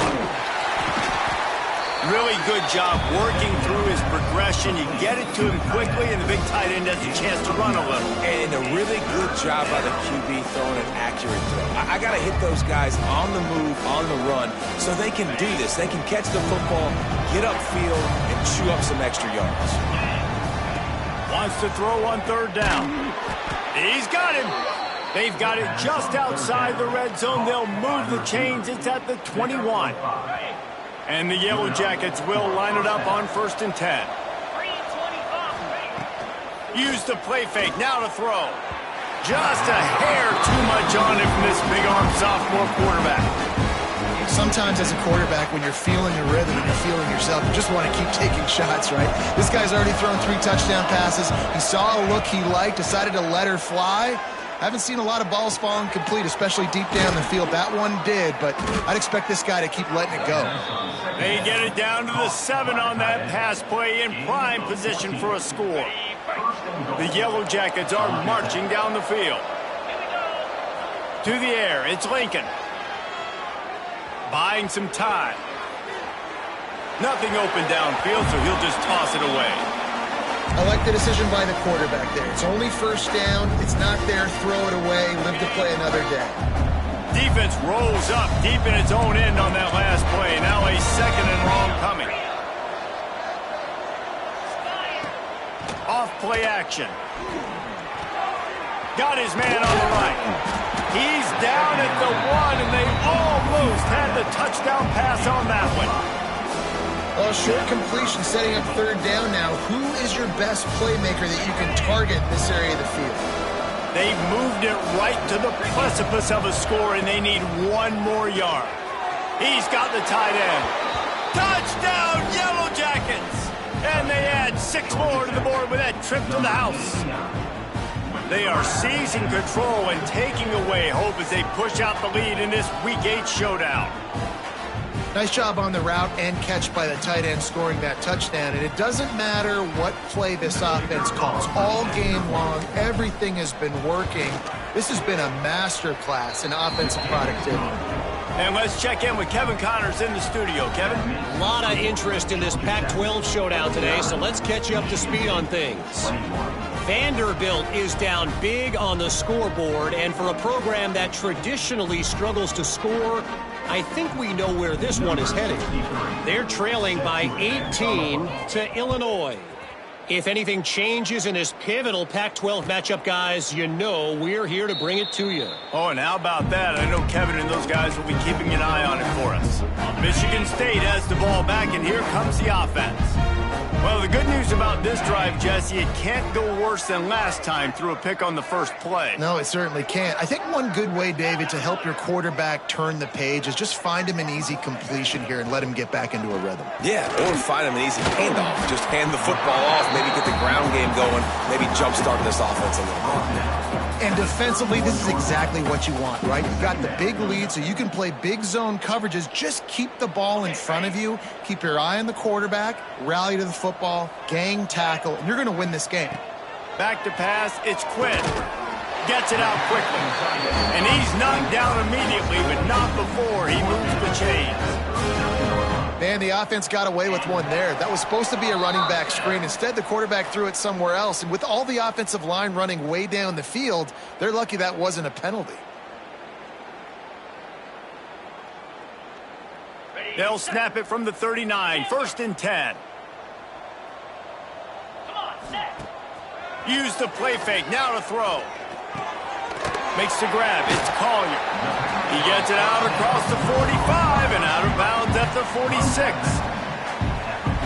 Really good job working through his progression. You get it to him quickly, and the big tight end has a chance to run a little. And a really good job by the QB throwing an accurate throw. I got to hit those guys on the move, on the run, so they can do this. They can catch the football, get upfield, and chew up some extra yards. Wants to throw on third down. He's got him. They've got it just outside the red zone. They'll move the chains. It's at the 21. And the Yellow Jackets will line it up on 1st and 10. Use the play fake, now to throw. Just a hair too much on it from this big-arm sophomore quarterback. Sometimes as a quarterback, when you're feeling your rhythm and you're feeling yourself, you just want to keep taking shots, right? This guy's already thrown 3 touchdown passes. He saw a look he liked, decided to let her fly. Haven't seen a lot of balls falling complete, especially deep down the field. That one did, but I'd expect this guy to keep letting it go. They get it down to the 7 on that pass play in prime position for a score. The Yellow Jackets are marching down the field. To the air, it's Lincoln. Buying some time. Nothing open downfield, so he'll just toss it away. I like the decision by the quarterback there. It's only first down. It's not there. Throw it away. Live to play another day. Defense rolls up deep in its own end on that last play. Now a 2nd and long coming. Off play action. Got his man on the right. He's down at the 1, and they almost had the touchdown pass on that one. Well, short completion setting up third down now. Who is your best playmaker that you can target in this area of the field? They've moved it right to the precipice of a score, and they need 1 more yard. He's got the tight end. Touchdown, Yellow Jackets! And they add 6 more to the board with that trip to the house. They are seizing control and taking away hope as they push out the lead in this Week 8 showdown. Nice job on the route and catch by the tight end scoring that touchdown. And it doesn't matter what play this offense calls. All game long, everything has been working. This has been a masterclass in offensive productivity. And let's check in with Kevin Connors in the studio. Kevin? A lot of interest in this Pac-12 showdown today, so let's catch you up to speed on things. Vanderbilt is down big on the scoreboard, and for a program that traditionally struggles to score, I think we know where this one is headed. They're trailing by 18 to Illinois. If anything changes in this pivotal Pac-12 matchup, guys, you know we're here to bring it to you. Oh, and how about that? I know Kevin and those guys will be keeping an eye on it for us. Michigan State has the ball back, and here comes the offense. Well, the good news about this drive, Jesse, it can't go worse than last time through a pick on the first play. No, it certainly can't. I think one good way, David, to help your quarterback turn the page is just find him an easy completion here and let him get back into a rhythm. Yeah, or find him an easy handoff. Just hand the football off, maybe get the ground game going, maybe jumpstart this offense a little more. And defensively, this is exactly what you want, right? You've got the big lead, so you can play big zone coverages. Just keep the ball in front of you. Keep your eye on the quarterback, rally to the football, gang tackle, and you're going to win this game. Back to pass, it's Quinn. Gets it out quickly. And he's knocked down immediately, but not before he moves the chains. Man, the offense got away with one there. That was supposed to be a running back screen. Instead, the quarterback threw it somewhere else. And with all the offensive line running way down the field, they're lucky that wasn't a penalty. They'll snap it from the 39. 1st and 10. Use the play fake. Now to throw. Makes the grab. It's Collier. He gets it out across the 45 and out of bounds at the 46.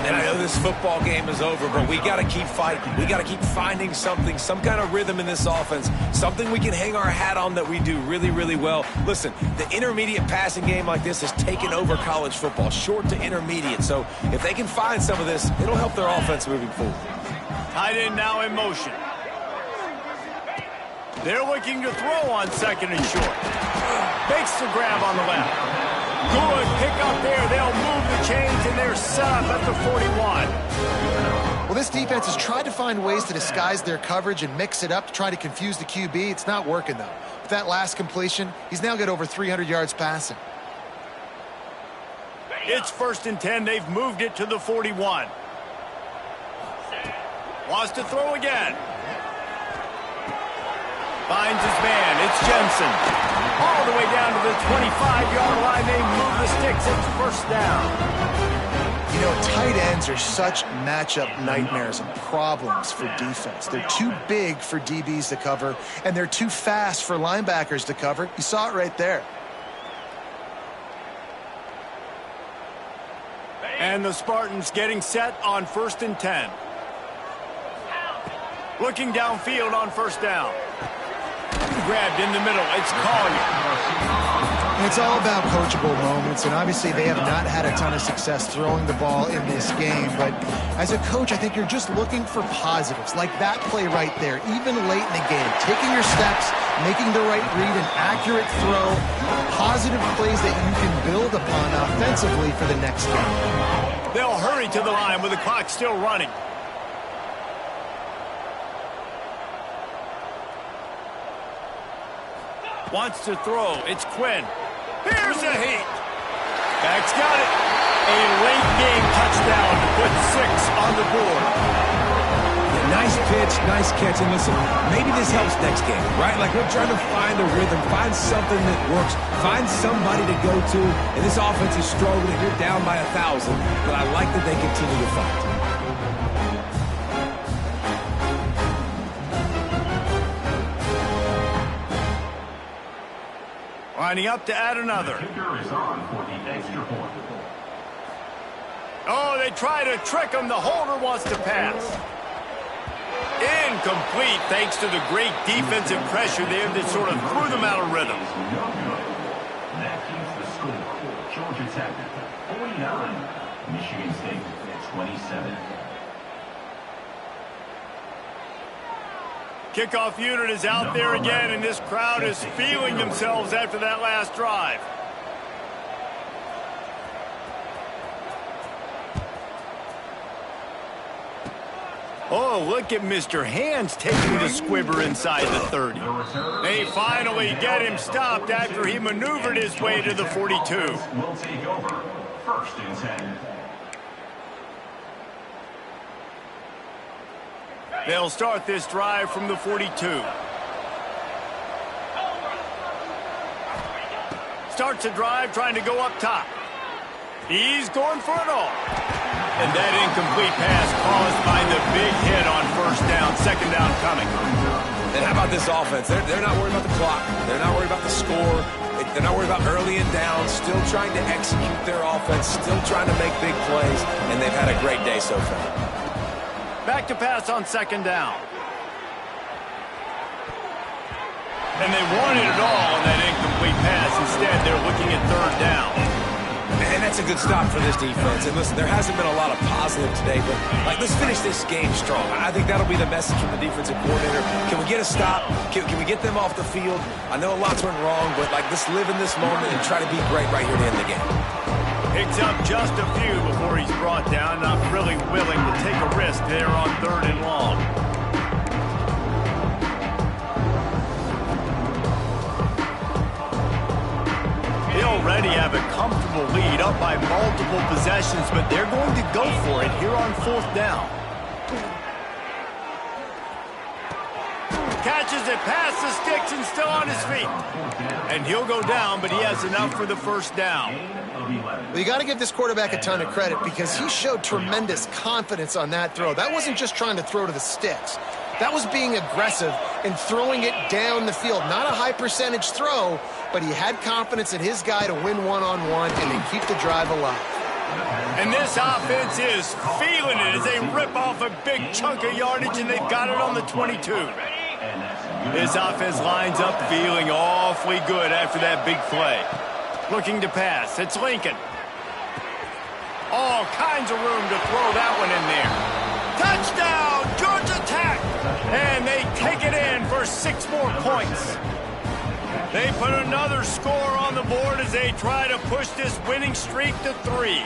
And I know this football game is over, but we got to keep fighting. We got to keep finding something, some kind of rhythm in this offense, something we can hang our hat on that we do really, really well. Listen, the intermediate passing game like this has taken over college football, short to intermediate. So if they can find some of this, it'll help their offense moving forward. Tight end now in motion. They're looking to throw on 2nd and short. Makes the grab on the left. Good pick up there. They'll move the chains, and they're set up at the 41. Well, this defense has tried to find ways to disguise their coverage and mix it up to try to confuse the QB. It's not working, though. With that last completion, he's now got over 300 yards passing. It's 1st and 10. They've moved it to the 41. Wants to throw again. Finds his man. It's Jensen. All the way down to the 25-yard line. They move the sticks. It's 1st down. You know, tight ends are such matchup nightmares and problems for defense. They're too big for DBs to cover, and they're too fast for linebackers to cover. You saw it right there. And the Spartans getting set on 1st and 10. Looking downfield on 1st down. Grabbed in the middle. It's Collier. It's all about coachable moments, and obviously they have not had a ton of success throwing the ball in this game. But as a coach, I think you're just looking for positives, like that play right there, even late in the game. Taking your steps, making the right read, an accurate throw, positive plays that you can build upon offensively for the next game. They'll hurry to the line with the clock still running. Wants to throw. It's Quinn. Here's a heat. Back's got it. A late game touchdown to put 6 on the board. Yeah, nice pitch, nice catch. And listen, maybe this helps next game, right? Like we're trying to find a rhythm, find something that works, find somebody to go to. And this offense is struggling. You're down by 1,000, but I like that they continue to fight. Lining up to add another. Oh, they try to trick him. The holder wants to pass. Incomplete thanks to the great defensive pressure there that sort of threw them out of rhythm. That keeps the score. Georgia Tech 49, Michigan State 27. Kickoff unit is out there again, and this crowd is feeling themselves after that last drive. Oh, look at Mr. Hands taking the squibber inside the 30. They finally get him stopped after he maneuvered his way to the 42. Will take over. 1st and 10. They'll start this drive from the 42. Starts a drive trying to go up top. He's going for it all. And that incomplete pass caused by the big hit on 1st down, 2nd down coming. And how about this offense? They're not worried about the clock. They're not worried about the score. They're not worried about early and down. Still trying to execute their offense. Still trying to make big plays. And they've had a great day so far. Back to pass on second down. And they wanted it all on that incomplete pass. Instead, they're looking at third down. And that's a good stop for this defense. And listen, there hasn't been a lot of positive today, but let's finish this game strong. I think that'll be the message from the defensive coordinator. Can we get a stop? Can we get them off the field? I know a lot's went wrong, but let's live in this moment and try to be great right here to end the game. Picks up just a few before he's brought down. Not really willing to take a risk there on third and long. They already have a comfortable lead up by multiple possessions, but they're going to go for it here on fourth down. Catches it past the sticks and still on his feet. And he'll go down, but he has enough for the first down. Well, you got to give this quarterback a ton of credit because he showed tremendous confidence on that throw. That wasn't just trying to throw to the sticks. That was being aggressive and throwing it down the field. Not a high percentage throw, but he had confidence in his guy to win one-on-one and to keep the drive alive. And this offense is feeling it as they rip off a big chunk of yardage, and they've got it on the 22. This offense lines up feeling awfully good after that big play. Looking to pass. It's Lincoln. All kinds of room to throw that one in there. Touchdown, Georgia Tech! And they take it in for 6 more points. They put another score on the board as they try to push this winning streak to 3.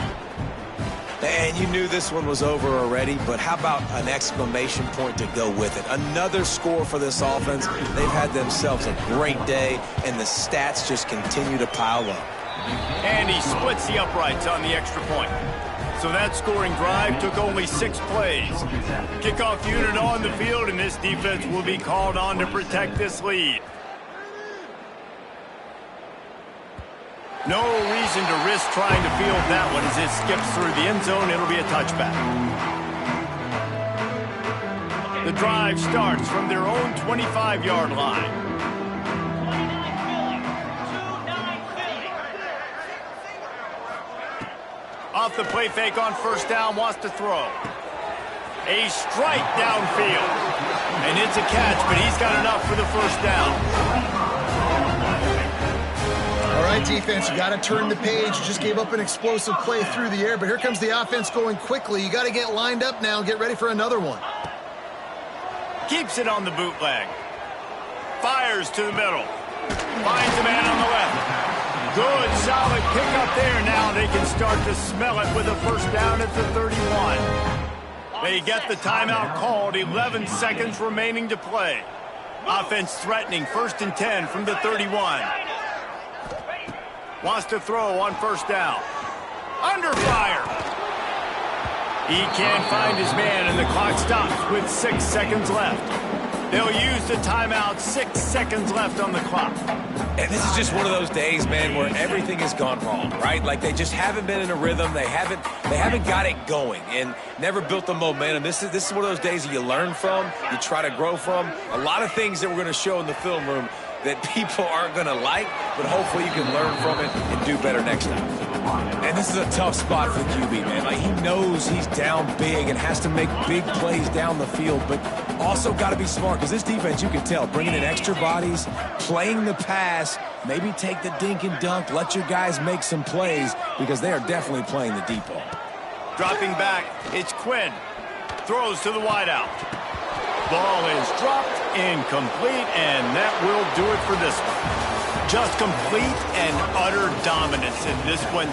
And you knew this one was over already, but how about an exclamation point to go with it? Another score for this offense. They've had themselves a great day, and the stats just continue to pile up. And he splits the uprights on the extra point. So that scoring drive took only 6 plays. Kickoff unit on the field, and this defense will be called on to protect this lead. No reason to risk trying to field that one as it skips through the end zone. It'll be a touchback. The drive starts from their own 25-yard line. Off the play fake on first down, wants to throw. A strike downfield. And it's a catch, but he's got enough for the first down. All right, defense, you got to turn the page. You just gave up an explosive play through the air, but here comes the offense going quickly. You got to get lined up now and get ready for another one. Keeps it on the bootleg. Fires to the middle. Finds a man on the left. Good, solid pickup there. Now they can start to smell it with a first down at the 31. They get the timeout called. 11 seconds remaining to play. Offense threatening. 1st and 10 from the 31. Wants to throw on first down. Under fire. He can't find his man, and the clock stops with 6 seconds left. They'll use the timeout. 6 seconds left on the clock. And this is just one of those days, man, where everything has gone wrong, right? Like they just haven't been in a rhythm. They haven't got it going and never built the momentum. This is one of those days that you learn from, you try to grow from. A lot of things that we're going to show in the film room that people aren't going to like, but hopefully you can learn from it and do better next time. And this is a tough spot for the QB, man. Like, he knows he's down big and has to make big plays down the field, but also got to be smart because this defense, you can tell, bringing in extra bodies, playing the pass, maybe take the dink and dunk, let your guys make some plays because they are definitely playing the deep ball. Dropping back, it's Quinn. Throws to the wideout. Ball is dropped, incomplete, and that will do it for this one. Just complete and utter dominance in this one.